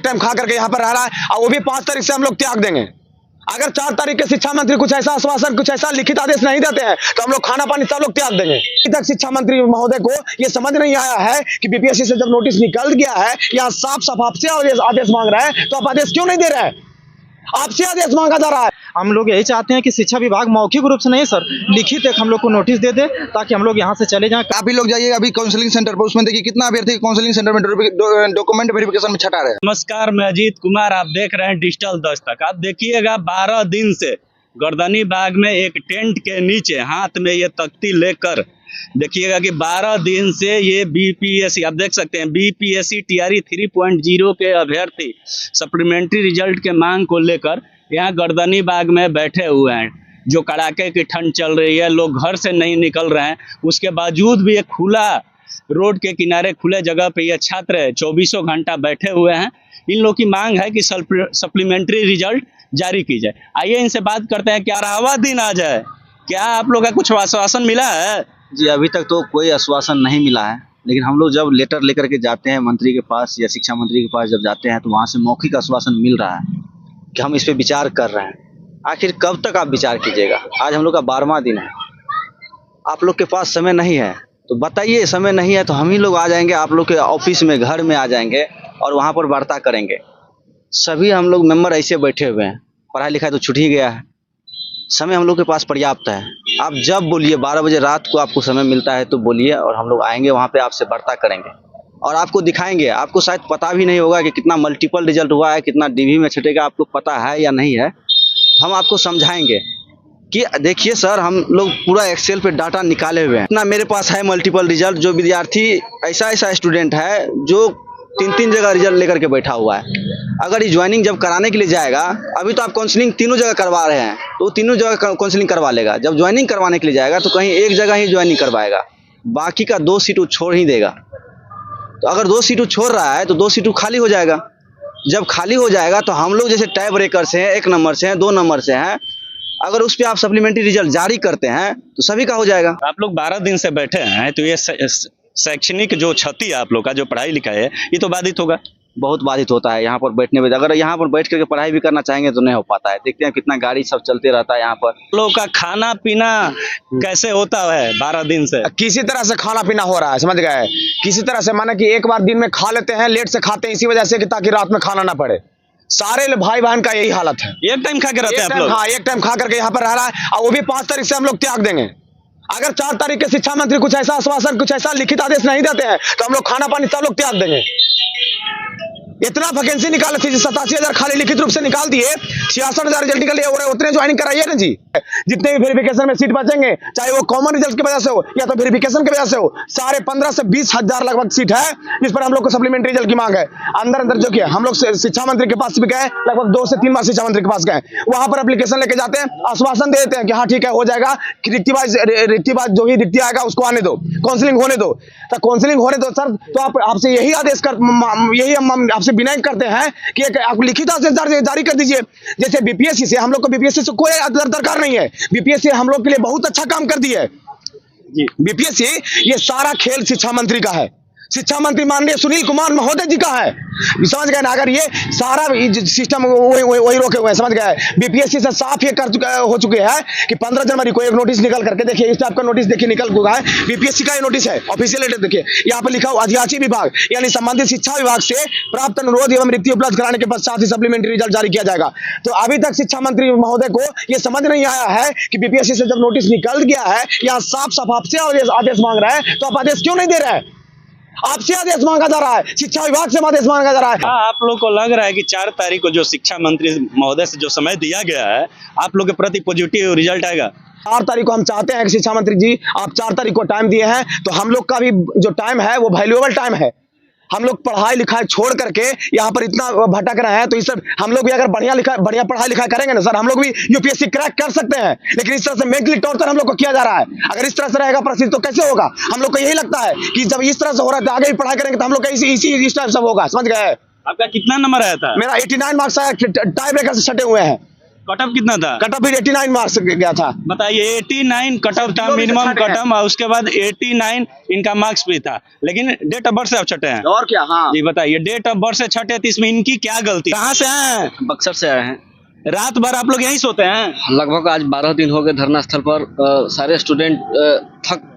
Time खा करके यहाँ पर रह रहा है, और वो भी 5 तारीख से हम लोग त्याग देंगे। अगर 4 तारीख के शिक्षा मंत्री कुछ ऐसा आश्वासन, कुछ ऐसा लिखित आदेश नहीं देते हैं तो हम लोग खाना पानी सब लोग त्याग देंगे। अभी तक शिक्षा मंत्री महोदय को ये समझ नहीं आया है कि बीपीएससी से जब नोटिस निकल गया है, यहाँ साफ साफ आपसे आदेश मांग रहा है, तो आप आदेश क्यों नहीं दे रहे हैं? आपसे आदेश मांगा जा रहा है। हम लोग यही चाहते हैं कि शिक्षा विभाग मौखिक रूप से नहीं सर, लिखित एक हम लोग को नोटिस दे दे, ताकि हम लोग यहाँ से चले जाएं। आप ही लोग जाइए अभी काउंसलिंग सेंटर पर, उसमें देखिए कितना अभ्यर्थी काउंसलिंग सेंटर में डॉक्यूमेंट वेरिफिकेशन में छटा रहे हैं। नमस्कार, मैं अजीत कुमार, आप देख रहे हैं डिजिटल दस्तक। आप देखिएगा 12 दिन से गर्दनी बाग में एक टेंट के नीचे हाथ में ये तख्ती लेकर देखिएगा कि 12 दिन से ये बीपीएससी, आप देख सकते हैं बीपीएससी टीआरई 3.0 के अभ्यर्थी सप्लीमेंट्री रिजल्ट के मांग को लेकर यहाँ गर्दनी बाग में बैठे हुए हैं। जो कड़ाके की ठंड चल रही है, लोग घर से नहीं निकल रहे हैं, उसके बावजूद भी एक खुला रोड के किनारे खुले जगह पे ये छात्र 24 घंटा बैठे हुए हैं। इन लोग की मांग है कि सप्लीमेंट्री रिजल्ट जारी की जाए। आइए इनसे बात करते हैं, क्या 12वां दिन आ जाए, क्या आप लोग का कुछ आश्वासन मिला है? जी अभी तक तो कोई आश्वासन नहीं मिला है, लेकिन हम लोग जब लेटर लेकर के जाते हैं मंत्री के पास या शिक्षा मंत्री के पास जब जाते हैं तो वहाँ से मौखिक आश्वासन मिल रहा है कि हम इस पे विचार कर रहे हैं। आखिर कब तक आप विचार कीजिएगा? आज हम लोग का 12वां दिन है, आप लोग के पास समय नहीं है तो बताइए। समय नहीं है तो हम ही लोग आ जाएंगे, आप लोग के ऑफिस में, घर में आ जाएंगे और वहाँ पर वार्ता करेंगे। सभी हम लोग मेंबर ऐसे बैठे हुए हैं, पढ़ाई लिखाई तो छूट ही गया है, समय हम लोग के पास पर्याप्त है। आप जब बोलिए 12 बजे रात को आपको समय मिलता है तो बोलिए, और हम लोग आएंगे वहाँ पे आपसे वार्ता करेंगे और आपको दिखाएंगे। आपको शायद पता भी नहीं होगा कि कितना मल्टीपल रिजल्ट हुआ है, कितना डीवी में छटेगा, आपको पता है या नहीं है। हम आपको समझाएंगे कि देखिए सर, हम लोग पूरा एक्सेल पे डाटा निकाले हुए हैं, इतना मेरे पास है मल्टीपल रिजल्ट। जो विद्यार्थी ऐसा स्टूडेंट है जो 3 जगह रिजल्ट लेकर के बैठा हुआ है, अगर ये ज्वाइनिंग जब कराने के लिए जाएगा, अभी तो आप काउंसलिंग तीनों जगह करवा रहे हैं तो तीनों जगह काउंसलिंग करवा लेगा। जब ज्वाइनिंग करवाने के लिए जाएगा तो कहीं एक जगह ही ज्वाइनिंग करवाएगा, बाकी का 2 सीट छोड़ ही देगा। तो अगर 2 सीट छोड़ रहा है तो 2 सीट खाली हो जाएगा। जब खाली हो जाएगा तो हम लोग जैसे टाई ब्रेकर से हैं, 1 नंबर से हैं, 2 नंबर से हैं, अगर उस पर आप सप्लीमेंट्री रिजल्ट जारी करते हैं तो सभी का हो जाएगा। आप लोग 12 दिन से बैठे हैं तो ये शैक्षणिक जो क्षति है आप लोग का, जो पढ़ाई लिखाई है, ये तो बाधित होगा। बहुत बाधित होता है यहाँ पर बैठने में। अगर यहाँ पर बैठ करके पढ़ाई भी करना चाहेंगे तो नहीं हो पाता है। देखते हैं कितना गाड़ी सब चलते रहता है यहाँ पर। लोग का खाना पीना कैसे होता है 12 दिन से? किसी तरह से खाना पीना हो रहा है, समझ गए? किसी तरह से, माने कि एक बार दिन में खा लेते हैं, लेट से खाते हैं इसी वजह से कि ताकि रात में खाना ना पड़े। सारे भाई बहन का यही हालत है। एक टाइम खा के रहते हैं आप लोग? हाँ, एक टाइम खा करके यहाँ पर रह रहा है, और वो भी 5 तारीख से हम लोग त्याग देंगे। अगर 4 तारीख के शिक्षा मंत्री कुछ ऐसा आश्वासन, कुछ ऐसा लिखित आदेश नहीं देते हैं तो हम लोग खाना पानी सब लोग त्याग देंगे। इतना वैकेंसी निकाले थे, 87,000 खाली लिखित रूप से निकाल दिए, 66,000 रिजल्ट निकल गए, उतने ज्वाइनिंग कराइए ना जी। जितने भी वेरिफिकेशन में सीट बचेंगे, चाहे वो कॉमन रिजल्ट की वजह से हो या तो वेरिफिकेशन की वजह से हो, सारे 15 से 20 हजार लगभग सीट है जिस पर हम लोग को सप्लीमेंट्री रिजल्ट की मांग है। अंदर जो किया, हम लोग शिक्षा मंत्री के पास भी गए, लगभग 2 से 3 बार शिक्षा मंत्री के पास गए, वहां पर एप्लीकेशन लेके जाते हैं, आश्वासन दे देते हैं कि हाँ ठीक है, हो जाएगा, रिक्तिवाज जो ही रिक्ति आएगा उसको आने दो, काउंसलिंग होने दो। तो काउंसलिंग होने दो सर, तो आपसे यही आदेश यही हम आपसे विनय करते हैं कि आप लिखित आदेश जारी कर दीजिए। जैसे बीपीएससी से, हम लोग को बीपीएससी से कोई दरकार नहीं है, बीपीएससी हम लोग के लिए बहुत अच्छा काम कर दिया है जी। बीपीएससी ये सारा खेल शिक्षा मंत्री का है, शिक्षा मंत्री माननीय सुनील कुमार महोदय जी का है, समझ गए ना? अगर ये सारा सिस्टम वही रोके हुए हैं, समझ गए? बीपीएससी से साफ ये हो चुके हैं कि 15 जनवरी को एक नोटिस निकल करके, देखिए इस टाइप का नोटिस देखिए निकल चुका है, बीपीएससी का ये नोटिस है, ऑफिशियल लेटर देखिए यहाँ पर लिखा हुआ, आदिवासी विभाग यानी संबंधित शिक्षा विभाग से प्राप्त अनुरोध एवं रिक्ति उपलब्ध कराने के पश्चात ही सप्लीमेंट्री रिजल्ट जारी किया जाएगा। तो अभी तक शिक्षा मंत्री महोदय को ये समझ नहीं आया है कि बीपीएससी से जब नोटिस निकल गया है, यहाँ साफ साफ आपसे आदेश मांग रहा है, तो आप आदेश क्यों नहीं दे रहे हैं? आपसे आदेश मांगा जा रहा है, शिक्षा विभाग से आदेश मांगा जा रहा है। आप लोग को लग रहा है कि 4 तारीख को जो शिक्षा मंत्री महोदय से जो समय दिया गया है, आप लोग के प्रति पॉजिटिव रिजल्ट आएगा? 4 तारीख को हम चाहते हैं कि शिक्षा मंत्री जी, आप 4 तारीख को टाइम दिए हैं, तो हम लोग का भी जो टाइम है वो वैल्यूएबल टाइम है। हम लोग पढ़ाई लिखाई छोड़ करके यहाँ पर इतना भटक रहे हैं, तो इस सब हम लोग भी अगर बढ़िया पढ़ाई लिखाई करेंगे ना सर, हम लोग भी यूपीएससी क्रैक कर सकते हैं। लेकिन इस तरह से मेंटली टॉर्चर हम लोग को किया जा रहा है, अगर इस तरह से रहेगा परिस्थिति तो कैसे होगा? हम लोग को यही लगता है कि जब इस तरह से हो रहा है तो आगे भी पढ़ाई करेंगे तो हम लोग का इस टाइप सब होगा, समझ गए? आपका कितना नंबर आया था? मेरा 89 मार्क्स आया, टाई ब्रेकर से छटे हुए हैं। कट ऑफ कितना था? कट ऑफ फिर 89 मार्क्स गया था। बताइए 89 कट ऑफ था, जीरो में से मिनिमम छट गए। कट ऑफ, और उसके बाद 89 इनका मार्क्स भी था, लेकिन डेट ऑफ बर्थ से आप छटे हैं। और क्या? हाँ, जी बताइए, डेट ऑफ बर्थ से छठे तो इसमें इनकी क्या गलती? कहाँ से आए हैं? बक्सर से आए हैं। रात भर आप लोग यहीं सोते हैं? लगभग आज 12 दिन हो गए धरना स्थल पर। सारे स्टूडेंट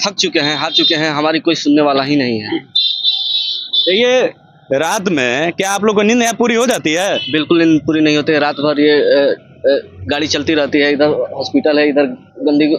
थक चुके हैं, हार चुके हैं, हमारी कोई सुनने वाला ही नहीं है। तो ये रात में क्या आप लोग को नींद यहाँ पूरी हो जाती है? बिल्कुल नींद पूरी नहीं होती है। रात भर ये गाड़ी चलती रहती है, इधर हॉस्पिटल है, इधर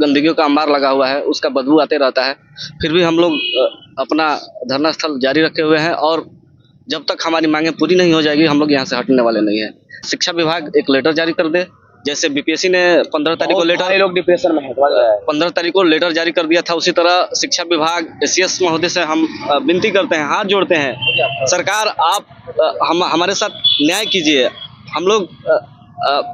गंदगियों का अंबार लगा हुआ है, उसका बदबू आते रहता है। फिर भी हम लोग अपना धरना स्थल जारी रखे हुए हैं, और जब तक हमारी मांगें पूरी नहीं हो जाएगी हम लोग यहाँ से हटने वाले नहीं हैं। शिक्षा विभाग एक लेटर जारी कर दे, जैसे बीपीएससी ने 15 तारीख को लेटर, लोग डिप्रेशन में हैं। 15 तारीख को लेटर जारी कर दिया था, उसी तरह शिक्षा विभाग एसीएस महोदय से हम विनती करते हैं, हाथ जोड़ते हैं, सरकार आप हमारे साथ न्याय कीजिए। हम लोग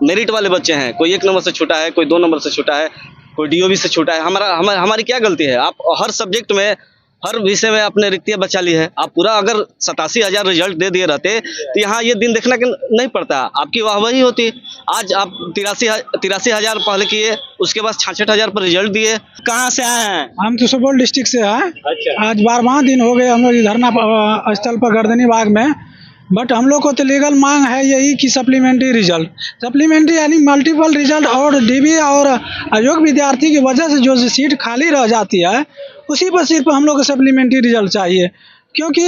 मेरिट वाले बच्चे हैं, कोई 1 नंबर से छूटा है, कोई 2 नंबर से छूटा है, कोई डीओबी से छूटा है। हमारी क्या गलती है? आप हर सब्जेक्ट में, हर विषय में आपने रिक्तियाँ बचा ली है। आप पूरा अगर 87,000 रिजल्ट दे दिए रहते तो यहाँ ये दिन देखना नहीं पड़ता, आपकी वाहवाही होती। आज आप 83,000 पहले किए, उसके बाद 66,000 पर रिजल्ट दिए। कहाँ से आए हैं? हम तो सुपौल डिस्ट्रिक्ट से हैं। अच्छा। आज 12वां दिन हो गए हम लोग धरना स्थल पर गर्दनी बाग में। बट हम लोग को तो लीगल मांग है यही कि सप्लीमेंट्री रिजल्ट, सप्लीमेंट्री यानी मल्टीपल रिजल्ट, और डीबी और अयोग्य विद्यार्थी की वजह से जो सीट खाली रह जाती है उसी पर सिर्फ हम लोग को सप्लीमेंट्री रिजल्ट चाहिए। क्योंकि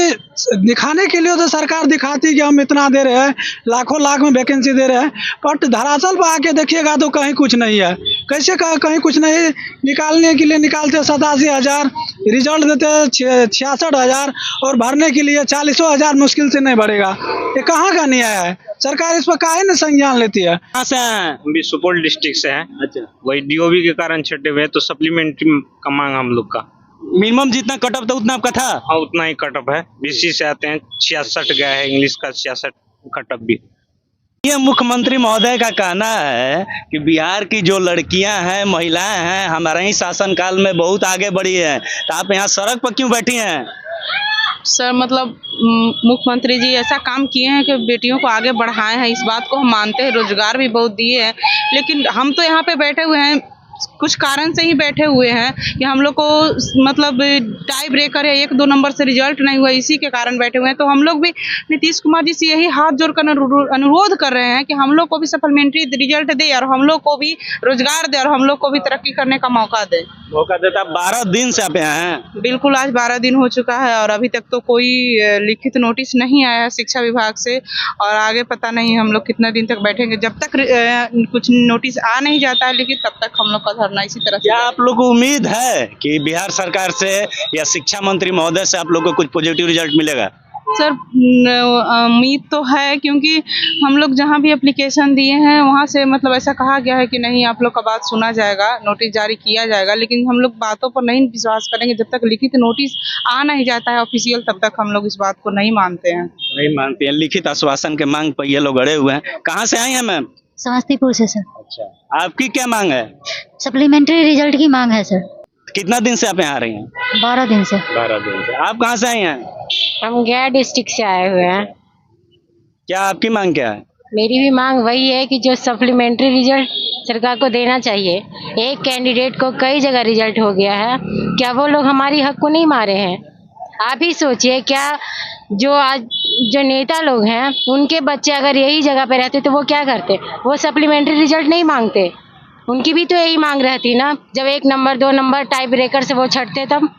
दिखाने के लिए तो सरकार दिखाती है कि हम इतना दे रहे हैं, लाखों लाख में वैकेंसी दे रहे हैं, बट धरातल पर आके देखिएगा तो कहीं कुछ नहीं है। कैसे कहीं कुछ नहीं, निकालने के लिए निकालते 87,000, रिजल्ट देते 66,000, और भरने के लिए 40,000 मुश्किल से नहीं भरेगा। ये कहाँ का न्याय है? सरकार इस पर काहे न संज्ञान लेती है? कहाँ से आए हैं? हम भी सुपौल डिस्ट्रिक्ट से हैं। अच्छा। वही डीओबी के कारण छटे हुए हैं, तो सप्लीमेंट्री का मांग हम लोग का। मिनिमम जितना कट ऑफ था उतना आपका था? हाँ, उतना ही कट ऑफ है। बीसी से आते हैं, 66 गया है, इंग्लिश का 66 कट ऑफ भी। ये मुख्यमंत्री महोदय का कहना है कि बिहार की जो लड़कियां हैं, महिलाएं हैं, हमारे ही शासनकाल में बहुत आगे बढ़ी है, तो आप यहाँ सड़क पर क्यों बैठी हैं? सर मतलब मुख्यमंत्री जी ऐसा काम किए हैं कि बेटियों को आगे बढ़ाए हैं, इस बात को हम मानते हैं, रोजगार भी बहुत दिए हैं। लेकिन हम तो यहाँ पे बैठे हुए हैं कुछ कारण से ही बैठे हुए हैं कि हम लोग को मतलब टाई ब्रेकर है, 1-2 नंबर से रिजल्ट नहीं हुआ, इसी के कारण बैठे हुए हैं। तो हम लोग भी नीतीश कुमार जी से यही हाथ जोड़कर अनुरोध कर रहे हैं कि हम लोग को भी सप्लीमेंट्री रिजल्ट दे, और हम लोग को भी रोजगार दे, और हम लोग को भी तरक्की करने का मौका दे। मौका देता। 12 दिन से आप यहाँ हैं? बिल्कुल, आज 12 दिन हो चुका है, और अभी तक तो कोई लिखित नोटिस नहीं आया है शिक्षा विभाग से, और आगे पता नहीं हम लोग कितना दिन तक बैठेंगे। जब तक कुछ नोटिस आ नहीं जाता है लिखित, तब तक हम लोग का धरना इसी तरह से। क्या आप लोग को उम्मीद है कि बिहार सरकार से या शिक्षा मंत्री महोदय से आप लोग को कुछ पॉजिटिव रिजल्ट मिलेगा? सर उम्मीद तो है, क्योंकि हम लोग जहाँ भी एप्लीकेशन दिए हैं वहाँ से मतलब ऐसा कहा गया है कि नहीं आप लोग का बात सुना जाएगा, नोटिस जारी किया जाएगा। लेकिन हम लोग बातों पर नहीं विश्वास करेंगे, जब तक लिखित नोटिस आ नहीं जाता है ऑफिशियल, तब तक हम लोग इस बात को नहीं मानते हैं। नहीं मानते हैं? लिखित आश्वासन के मांग पर ये लोग अड़े हुए हैं। कहाँ से आई हैं मैम? समस्तीपुर से सर। अच्छा, आपकी क्या मांग है? सप्लीमेंट्री रिजल्ट की मांग है सर। कितना दिन से आप यहाँ आ रही हैं? 12 दिन से। 12 दिन से। आप कहाँ से आई हैं? हम गया डिस्ट्रिक्ट से आए हुए हैं। क्या आपकी मांग क्या है? मेरी भी मांग वही है कि जो सप्लीमेंट्री रिजल्ट सरकार को देना चाहिए। एक कैंडिडेट को कई जगह रिजल्ट हो गया है, क्या वो लोग हमारी हक को नहीं मारे हैं? आप ही सोचिए, क्या जो आज जो नेता लोग हैं उनके बच्चे अगर यही जगह पे रहते तो वो क्या करते? वो सप्लीमेंट्री रिजल्ट नहीं मांगते, उनकी भी तो यही मांग रहती ना। जब 1 नंबर 2 नंबर टाई ब्रेकर से वो छटते, तब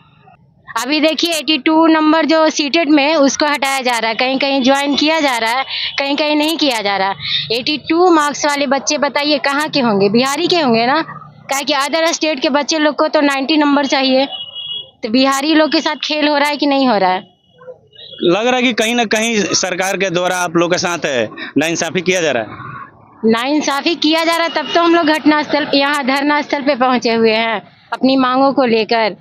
अभी देखिए 82 नंबर जो सीटेट में उसको हटाया जा रहा है, कहीं कहीं ज्वाइन किया जा रहा है, कहीं कहीं नहीं किया जा रहा। 82 मार्क्स वाले बच्चे बताइए कहाँ के होंगे? बिहारी के होंगे ना, क्या कि अदर स्टेट के बच्चे लोग को तो 90 नंबर चाहिए। तो बिहारी लोग के साथ खेल हो रहा है कि नहीं हो रहा है? लग रहा है कि कहीं ना कहीं सरकार के द्वारा आप लोग के साथ नाइंसाफी किया जा रहा है। नाइंसाफी किया जा रहा है, तब तो हम लोग घटना स्थल यहाँ धरना स्थल पे पहुंचे हुए हैं अपनी मांगों को लेकर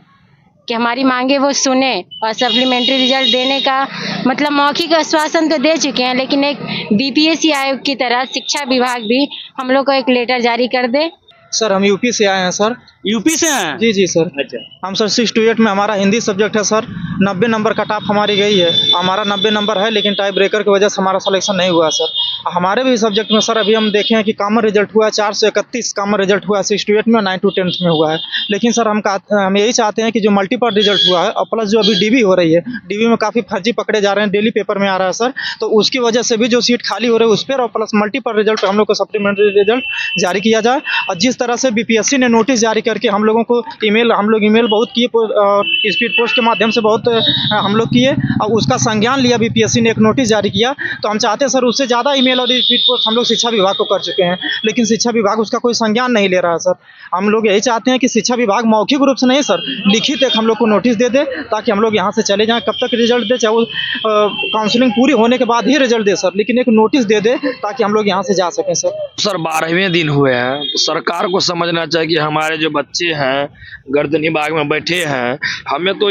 कि हमारी मांगे वो सुने, और सप्लीमेंट्री रिजल्ट देने का मतलब मौखिक आश्वासन तो दे चुके हैं, लेकिन एक बीपीएससी आयोग की तरह शिक्षा विभाग भी हम लोग को एक लेटर जारी कर दे। सर हम यूपी से आए हैं सर, यूपी से हैं? जी जी सर। अच्छा। हम सर 6 to 8 में हमारा हिंदी सब्जेक्ट है सर, 90 नंबर कट ऑफ हमारी गई है। हमारा 90 नंबर है, लेकिन टाई ब्रेकर की वजह से हमारा सिलेक्शन नहीं हुआ सर। हमारे भी सब्जेक्ट में सर अभी हम देखे हैं कि कॉमन रिजल्ट हुआ है, 431 कॉमन रिजल्ट हुआ है 6 to 8 में, 9 to 10 में हुआ है। लेकिन सर हम यही चाहते हैं कि जो मल्टीपल रिजल्ट हुआ है और प्लस जो अभी डीबी हो रही है, डीबी में काफ़ी फर्जी पकड़े जा रहे हैं, डेली पेपर में आ रहा है सर, तो उसकी वजह से भी जो सीट खाली हो रही है उस पर, और प्लस मल्टीपल रिजल्ट पर हम लोग को सप्लीमेंट्री रिजल्ट जारी किया जाए। और जिस तरह से बीपीएससी ने नोटिस जारी करके हम लोगों को हम लोग ईमेल बहुत किए, स्पीड पोस्ट के माध्यम से बहुत हम लोग किए, और उसका संज्ञान लिया बीपीएससी ने, एक नोटिस जारी किया। तो हम चाहते हैं सर उससे ज़्यादा ईमेल और स्पीड पोस्ट हम लोग शिक्षा विभाग को कर चुके हैं, लेकिन शिक्षा विभाग उसका कोई संज्ञान नहीं ले रहा है सर। हम लोग यही चाहते हैं कि शिक्षा विभाग मौखिक रूप से नहीं सर, लिखित एक हम लोग को नोटिस दे दे, ताकि हम लोग यहाँ से चले जाएँ। कब तक रिजल्ट दे, चाहे वो काउंसलिंग पूरी होने के बाद ही रिजल्ट दे सर, लेकिन एक नोटिस दे दे ताकि हम लोग यहाँ से जा सकें सर। सर 12वें दिन हुए हैं, तो सरकार को समझना चाहिए कि हमारे जो बच्चे हैं गर्दनी बाग में बैठे हैं, हमें तो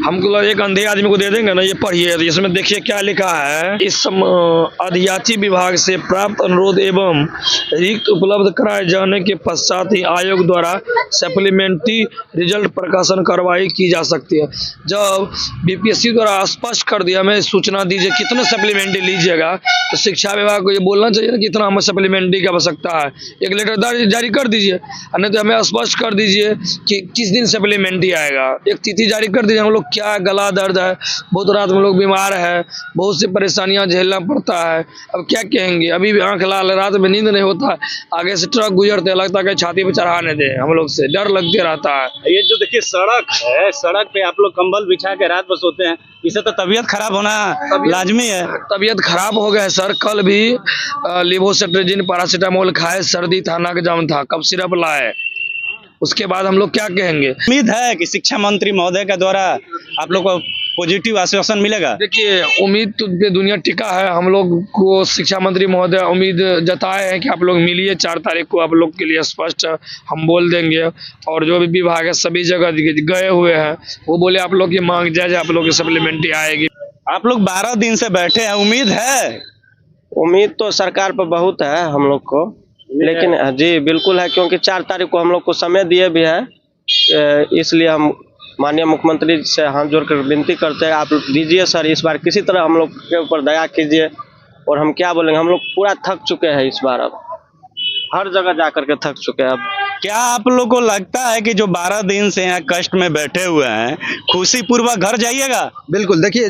हमको एक अंधे आदमी को दे देंगे ना, ये पढ़िए, तो इसमें देखिए क्या लिखा है। इस अधियाची विभाग से प्राप्त अनुरोध एवं रिक्त उपलब्ध कराए जाने के पश्चात ही आयोग द्वारा सप्लीमेंट्री रिजल्ट प्रकाशन कार्रवाई की जा सकती है। जब बीपीएससी द्वारा स्पष्ट कर दिया, हमें सूचना दीजिए कितने सप्लीमेंट्री लीजिएगा, तो शिक्षा विभाग को ये बोलना चाहिए ना कि इतना हमें सप्लीमेंट्री की आवश्यकता है, एक लेटर जारी कर दीजिए, नहीं तो हमें स्पष्ट कर दीजिए कि किस दिन सप्लीमेंट्री आएगा, एक तिथि जारी कर दीजिए। हम लोग क्या गला दर्द है, बहुत रात में लोग बीमार है, बहुत सी परेशानियां झेलना पड़ता है, अब क्या कहेंगे। अभी भी आंख लाल, रात में नींद नहीं होता, आगे से ट्रक गुजरते लगता है छाती पे चढ़ाने दे, हम लोग से डर लगते रहता है। ये जो देखिए सड़क है, सड़क पे आप लोग कंबल बिछा के रात भर सोते हैं, इससे तो तबीयत खराब होना लाजमी है। तबीयत खराब हो गया है सर, कल भी लिवोसेट्रिजिन पैरासीटामोल खाए, सर्दी था, नाक जाम था, कब सिरप लाए, उसके बाद हम लोग क्या कहेंगे। उम्मीद है कि शिक्षा मंत्री महोदय के द्वारा आप लोग को पॉजिटिव आश्वासन मिलेगा। देखिए उम्मीद तो दुनिया टिका है, हम लोग को शिक्षा मंत्री महोदय उम्मीद जताए हैं कि आप लोग मिलिए, 4 तारीख को आप लोग के लिए स्पष्ट हम बोल देंगे, और जो भी विभाग है सभी जगह गए हुए हैं, वो बोले आप लोग की मांग जाए, आप लोग की सप्लीमेंट्री आएगी। आप लोग 12 दिन से बैठे हैं, उम्मीद है? उम्मीद तो सरकार पर बहुत है हम लोग को, लेकिन जी बिल्कुल है, क्योंकि 4 तारीख को हम लोग को समय दिए भी है, इसलिए हम माननीय मुख्यमंत्री से हाथ जोड़कर विनती करते हैं, आप दीजिए सर, इस बार किसी तरह हम लोग के ऊपर दया कीजिए। और हम क्या बोलेंगे, हम लोग पूरा थक चुके हैं इस बार, अब हर जगह जा करके थक चुके हैं। अब क्या आप लोग को लगता है कि जो 12 दिन से यहाँ कष्ट में बैठे हुए हैं, खुशी पूर्वक घर जाइएगा? बिल्कुल, देखिए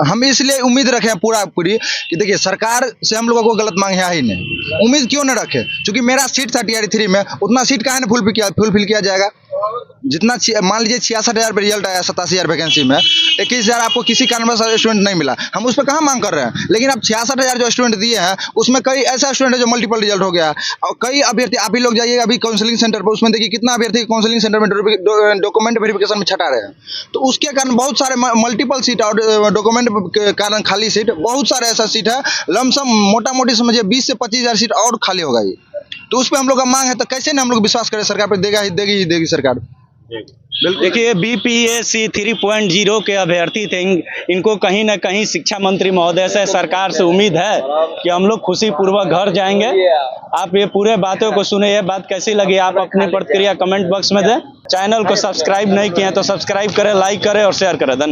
हम इसलिए उम्मीद रखें पूरी कि देखिए सरकार से हम लोगों को गलत मांग है ही नहीं, उम्मीद क्यों न रखे, क्योंकि मेरा सीट था टीआरई 3 में, उतना सीट काहे न फुलफिल किया जाएगा। जितना मान लीजिए 66,000 पे रिजल्ट आया 87,000 वैकेंसी में, 21,000 आपको किसी कारणवश स्टूडेंट नहीं मिला, हम उस पर कहाँ मांग कर रहे हैं। लेकिन अब 66,000 जो स्टूडेंट दिए हैं, उसमें कई ऐसा स्टूडेंट है जो मल्टीपल रिजल्ट हो गया, और कई अभ्यर्थी, आप ही लोग जाइएगा अभी काउंसलिंग सेंटर पर, उसमें देखिए कितना अभ्यर्थी काउंसलिंग सेंटर में डॉक्यूमेंट वेरिफिकेशन में छटा रहे हैं। तो उसके कारण बहुत सारे मल्टीपल सीट और डॉक्यूमेंट के कारण खाली सीट, बहुत सारे ऐसा सीट है, लमसम मोटा मोटी समझिए 20 से 25,000 सीट और खाली होगा ये। तो उस पर हम लोग का मांग है, तो कैसे ना हम लोग विश्वास करें सरकार पर, देगी सरकार। देखिए बीपीएससी 3.0 के अभ्यर्थी थे, इनको कहीं ना कहीं शिक्षा मंत्री महोदय से, सरकार से उम्मीद है कि हम लोग खुशी पूर्वक घर जाएंगे। आप ये पूरे बातों को सुने, ये बात कैसी लगी आप अपनी प्रतिक्रिया कमेंट बॉक्स में दें। चैनल को सब्सक्राइब नहीं किए तो सब्सक्राइब करें, लाइक करें और शेयर करें। धन्यवाद।